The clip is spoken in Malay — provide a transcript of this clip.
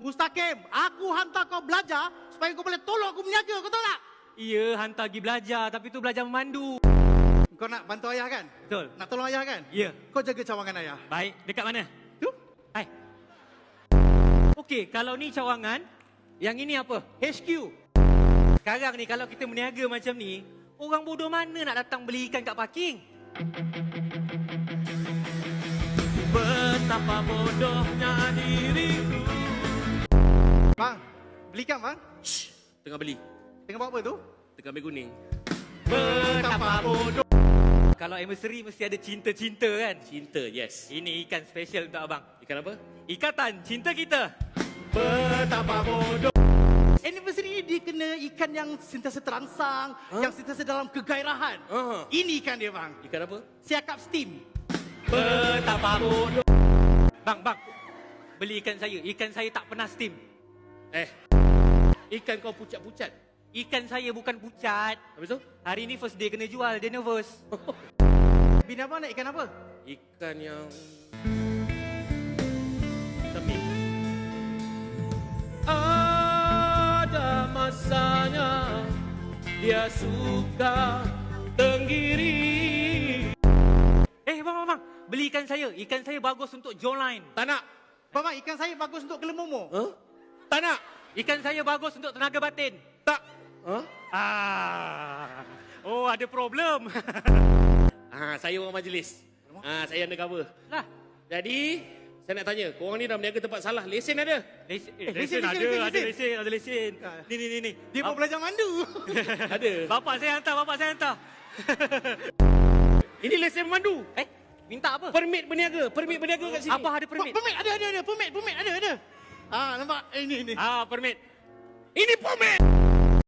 Mustaqim, aku hantar kau belajar supaya kau boleh tolong aku berniaga, kau tahu tak? Ya, hantar pergi belajar, tapi tu belajar memandu. Kau nak bantu ayah kan? Betul. Nak tolong ayah kan? Ya. Kau jaga cawangan ayah. Baik, dekat mana? Tu? Hai. Okey, kalau ni cawangan, yang ini apa? HQ. Sekarang ni kalau kita berniaga macam ni, orang bodoh mana nak datang beli ikan kat parking? Betapa bodohnya diriku. Bang, belikan bang. Shh, tengah beli. Tengah buat apa tu? Tengah ambil kuning. Betapa bodoh. Kalau anniversary mesti ada cinta-cinta kan? Cinta, yes. Ini ikan special untuk abang. Ikan apa? Ikatan cinta kita. Betapa bodoh. Anniversary ni dia kena ikan yang sentiasa terangsang, yang sentiasa dalam kegairahan. Ini ikan dia bang. Ikan apa? Siakap steam. Betapa bodoh. Bang, beli ikan saya. Ikan saya tak pernah steam. Ikan kau pucat-pucat. Ikan saya bukan pucat. Habis tu? Hari ni first day kena jual, dia nervous. Bini abang nak ikan apa? Ikan yang... Tapi... Ada masanya dia suka tenggiri. Bang, beli ikan saya. Ikan saya bagus untuk jawline. Tak nak. Bang, ikan saya bagus untuk kelemomo. Tak nak. Ikan saya bagus untuk tenaga batin. Tak. Oh, ada problem. Saya orang majlis. Saya undercover. Lah, Jadi, saya nak tanya, korang ni dah berniaga tempat salah. Lesen ada? lesen ada lesen. Ni. Dia mau belajar mandu. Ada. Bapak saya hantar. Ini lesen memandu. Minta apa? Permit berniaga kat sini. Apa ada permit? Permit ada. Permit ada. Nampak? Ini. Permit. Ini permit.